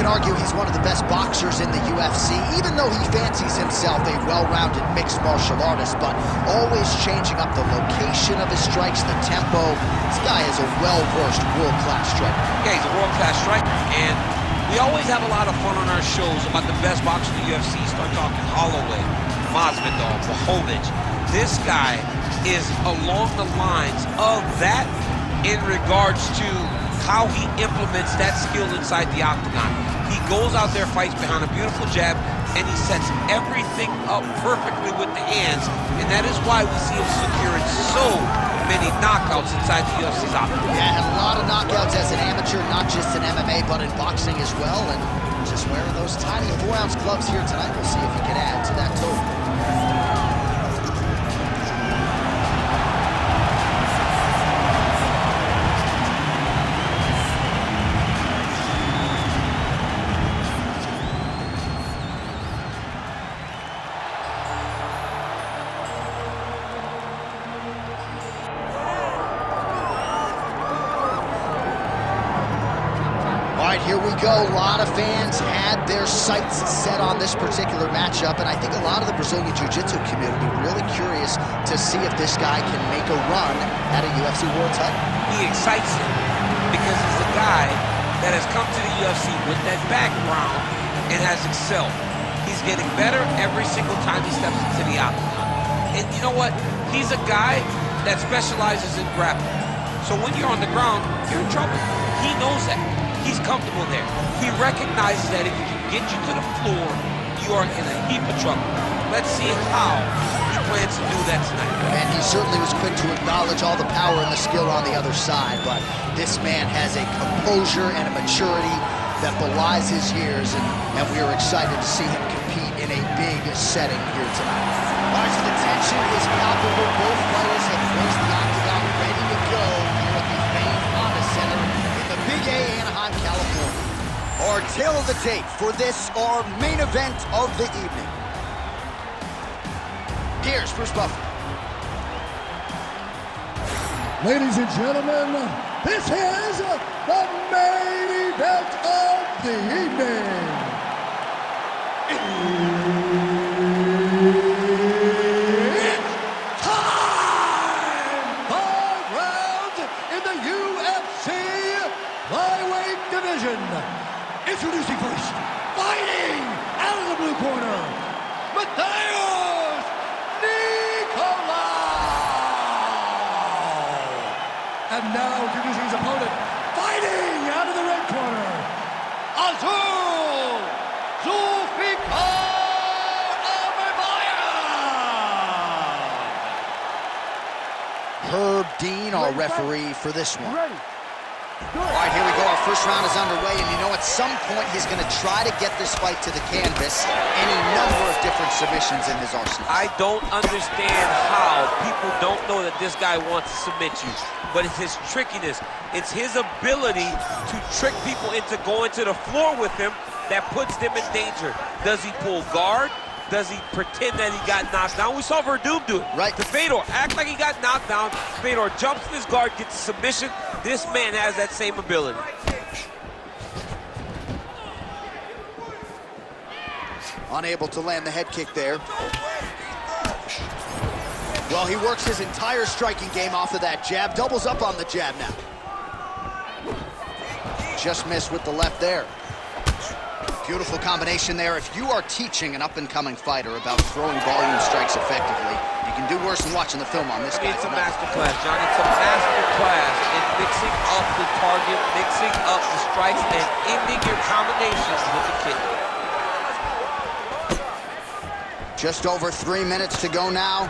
can argue he's one of the best boxers in the UFC, even though he fancies himself a well-rounded mixed martial artist, but always changing up the location of his strikes, the tempo. This guy is a well-versed world-class striker. Yeah, he's a world-class striker, and we always have a lot of fun on our shows about the best boxers in the UFC. Start talking Holloway, Masvidal, Blachowicz. This guy is along the lines of that in regards to how he implements that skill inside the octagon. He goes out there, fights behind a beautiful jab, and he sets everything up perfectly with the hands, and that is why we see him securing so many knockouts inside the UFC's octagon. Yeah, had a lot of knockouts as an amateur, not just in MMA, but in boxing as well, and just wearing those tiny 4-ounce gloves here tonight. We'll see if he can add to that total. Here we go. A lot of fans had their sights set on this particular matchup, and I think a lot of the Brazilian Jiu-Jitsu community really curious to see if this guy can make a run at a UFC world title. He excites him because he's a guy that has come to the UFC with that background and has excelled. He's getting better every single time he steps into the octagon. And you know what? He's a guy that specializes in grappling. So when you're on the ground, you're in trouble. He knows that. He's comfortable there. He recognizes that if he can get you to the floor, you are in a heap of trouble. Let's see how he plans to do that tonight. And he certainly was quick to acknowledge all the power and the skill on the other side, but this man has a composure and a maturity that belies his years, and we are excited to see him compete in a big setting here tonight. All right, so the tension is palpable. Both fighters have placed the octagon ready to go here at the famed Honda Center in the Big A, Anaheim, California. Our tail of the tape for this, our main event of the evening. Here's Bruce Buffer. Ladies and gentlemen, this is the main event of the evening. It's time! 5 rounds in the UFC flyweight division. Introducing first, fighting out of the blue corner, Matheus, Nicolau. And now introducing his opponent, fighting out of the red corner, Azul, Almabayev. Herb Dean, our referee for this one. All right, here we go. Our first round is underway, and you know at some point he's going to try to get this fight to the canvas. Any number of different submissions in his arsenal. I don't understand how people don't know that this guy wants to submit you, but it's his trickiness. It's his ability to trick people into going to the floor with him that puts them in danger. Does he pull guard? Does he pretend that he got knocked down? We saw Verdum do it. Right. To Fedor, act like he got knocked down. Fedor jumps in his guard, gets a submission. This man has that same ability. Unable to land the head kick there. Well, he works his entire striking game off of that jab. Doubles up on the jab now. Just missed with the left there. Beautiful combination there. If you are teaching an up-and-coming fighter about throwing volume strikes effectively, you can do worse than watching the film on this guy. It's a master class, John. It's a master class in mixing up the target, mixing up the strikes, and ending your combinations with the kick. Just over 3 minutes to go now.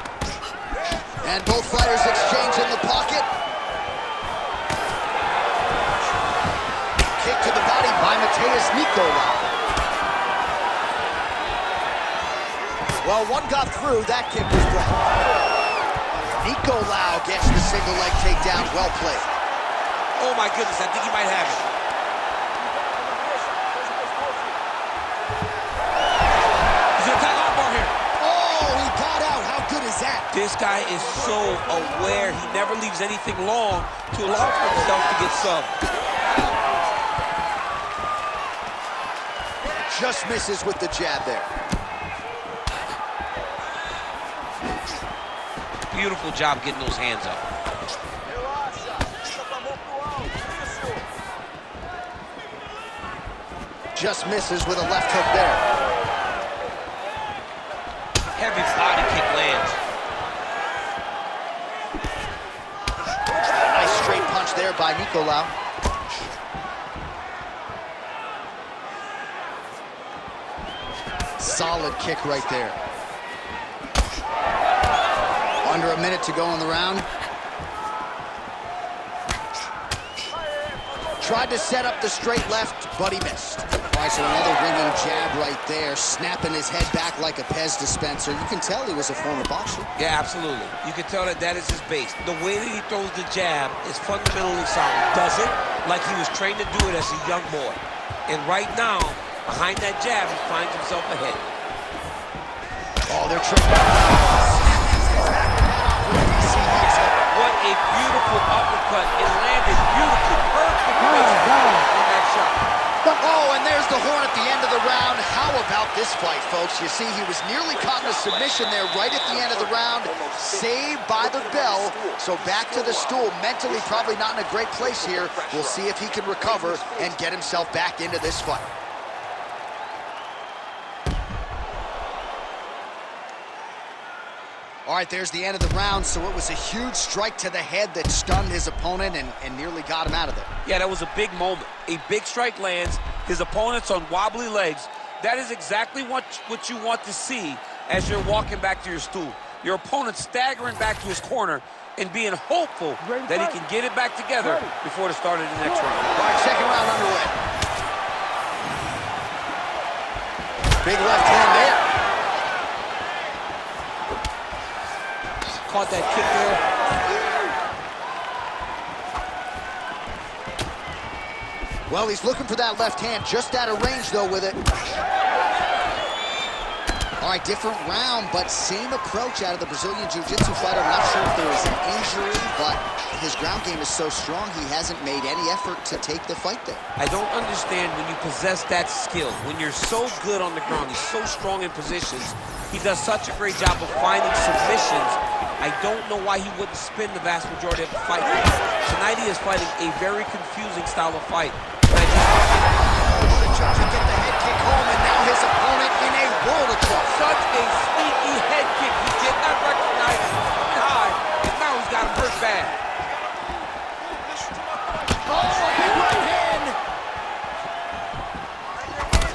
And both fighters exchange in the pocket. Kick to the body by Matheus Nicolau. Well, one got through, that kick was blocked. Nicolau gets the single leg takedown, well played. Oh my goodness, I think he might have it. He's gonna tag arm bar here. Oh, he got out, how good is that? This guy is so aware, he never leaves anything long to allow for himself to get subbed. Just misses with the jab there. Beautiful job getting those hands up. Just misses with a left hook there. Heavy body kick lands. A nice straight punch there by Nicolau. Solid kick right there. Under a minute to go in the round. Tried to set up the straight left, but he missed. All right, so another ringing jab right there, snapping his head back like a Pez dispenser. You can tell he was a former boxer. Yeah, absolutely. You can tell that that is his base. The way that he throws the jab is fundamentally solid. Does it like he was trained to do it as a young boy. And right now, behind that jab, he finds himself ahead. Oh, they're tripping. What a beautiful uppercut. It landed beautifully, perfect in that shot. Oh, and there's the horn at the end of the round. How about this fight, folks? You see, he was nearly caught in a submission there right at the end of the round. Saved by the bell. So back to the stool. Mentally probably not in a great place here. We'll see if he can recover and get himself back into this fight. All right, there's the end of the round, so it was a huge strike to the head that stunned his opponent and nearly got him out of there. Yeah, that was a big moment. A big strike lands, his opponent's on wobbly legs. That is exactly what you want to see as you're walking back to your stool. Your opponent staggering back to his corner and being hopeful that he can get it back together before the start of the next round. All right, second round underway. Big left hand there. Caught that kick there. Well, he's looking for that left hand, just out of range, though, with it. All right, different round, but same approach out of the Brazilian Jiu-Jitsu fighter. I'm not sure if there was an injury, but his ground game is so strong, he hasn't made any effort to take the fight there. I don't understand when you possess that skill, when you're so good on the ground, he's so strong in positions, he does such a great job of finding submissions. I don't know why he wouldn't spin the vast majority of the fight. Tonight he is fighting a very confusing style of fight. The judge will get the head kick home, and now his opponent in a world of trouble. Such a sneaky head kick. He did not recognize it high, and now he's got him hurt bad. Oh, a big right hand.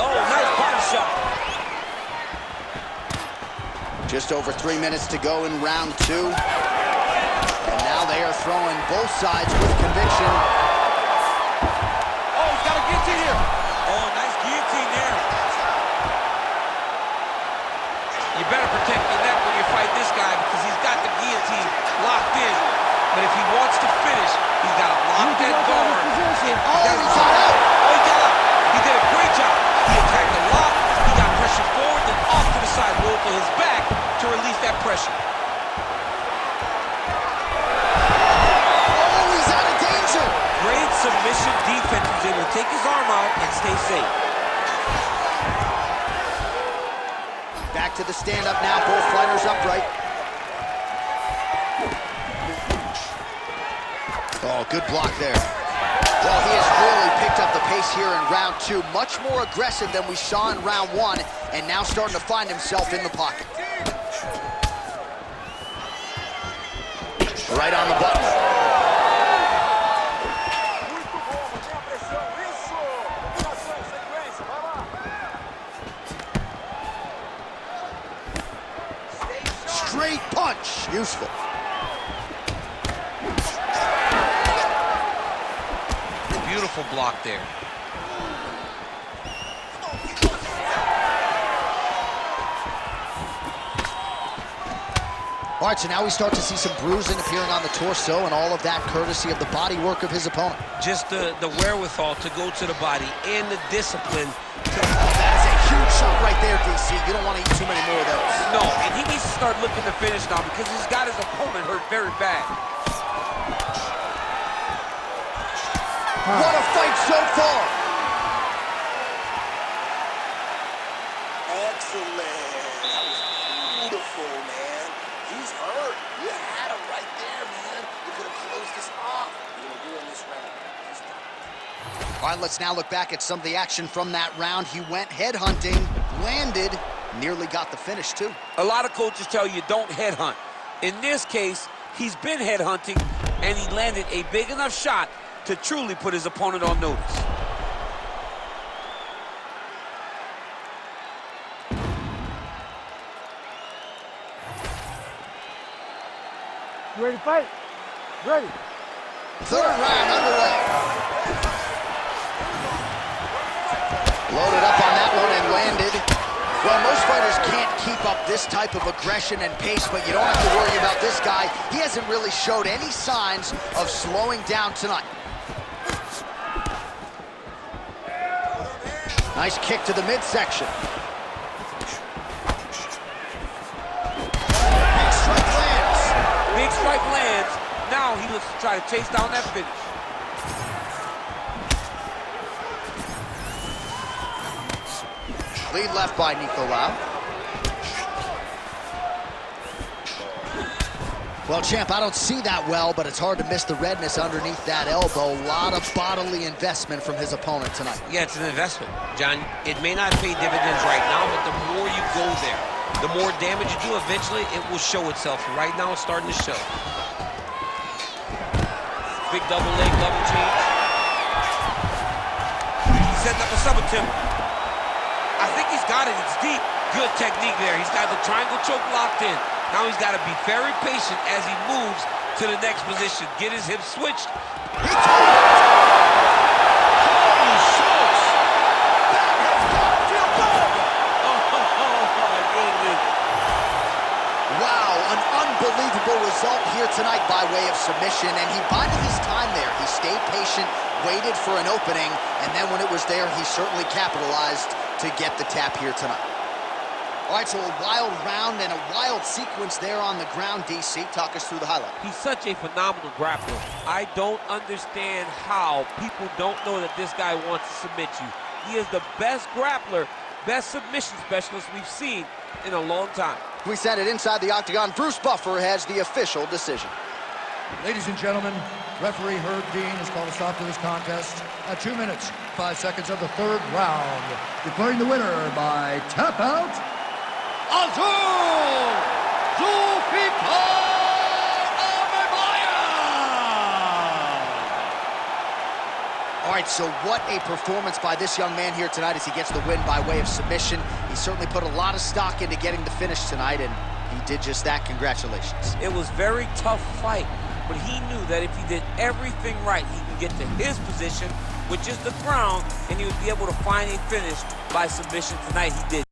Oh, nice body shot. Just over 3 minutes to go in round two. And now they are throwing both sides with conviction. Oh, he's got a guillotine here. Oh, nice guillotine there. You better protect your neck when you fight this guy because he's got the guillotine locked in. But if he wants to finish, he's got to lock that guard. He got out. Oh, he got out. He did a great job. He attacked the lock. He got pressure forward, then off to the side, roll to his back to release that pressure. Oh, he's out of danger. Great submission defense. He was able to take his arm out and stay safe. Back to the stand-up now, both fighters upright. Oh, good block there. Well, he has really picked up the pace here in round two. Much more aggressive than we saw in round one, and now starting to find himself in the pocket. Right on the button. Straight punch, useful. Beautiful block there. All right, so now we start to see some bruising appearing on the torso, and all of that courtesy of the body work of his opponent. Just the wherewithal to go to the body and the discipline. That is a huge shot right there, DC. You don't want to eat too many more of those. No, and he needs to start looking to finish now because he's got his opponent hurt very bad. What a fight so far. Excellent. That was beautiful, man. He's hurt. You had him right there, man. You could have closed this off. You're going to win this round. All right, let's now look back at some of the action from that round. He went headhunting, landed, nearly got the finish, too. A lot of coaches tell you don't headhunt. In this case, he's been headhunting, and he landed a big enough shot to truly put his opponent on notice. You ready to fight? Ready. Third round underway. Loaded up on that one and landed. Well, most fighters can't keep up this type of aggression and pace, but you don't have to worry about this guy. He hasn't really showed any signs of slowing down tonight. Nice kick to the midsection. Big strike lands. Big strike lands. Now he looks to try to chase down that finish. Lead left by Nicolau. Well, champ, I don't see that well, but it's hard to miss the redness underneath that elbow. A lot of bodily investment from his opponent tonight. Yeah, it's an investment, John. It may not pay dividends right now, but the more you go there, the more damage you do, eventually it will show itself. Right now, it's starting to show. Big double leg, double change. He's setting up a sub attempt. I think he's got it. It's deep. Good technique there. He's got the triangle choke locked in. Now he's got to be very patient as he moves to the next position. Get his hips switched. Holy smokes! That has got to feel good! Oh, my goodness. Wow, an unbelievable result here tonight by way of submission, and he bided his time there. He stayed patient, waited for an opening, and then when it was there, he certainly capitalized to get the tap here tonight. All right, so a wild round and a wild sequence there on the ground. DC, talk us through the highlight. He's such a phenomenal grappler. I don't understand how people don't know that this guy wants to submit you. He is the best grappler, best submission specialist we've seen in a long time. We send it inside the octagon. Bruce Buffer has the official decision. Ladies and gentlemen, referee Herb Dean has called a stop to this contest at 2 minutes, 5 seconds of the third round, declaring the winner by tap out, Azul Almabayev! All right, so what a performance by this young man here tonight as he gets the win by way of submission. He certainly put a lot of stock into getting the finish tonight, and he did just that. Congratulations. It was a very tough fight, but he knew that if he did everything right, he could get to his position, which is the ground, and he would be able to find a finish by submission tonight. He did.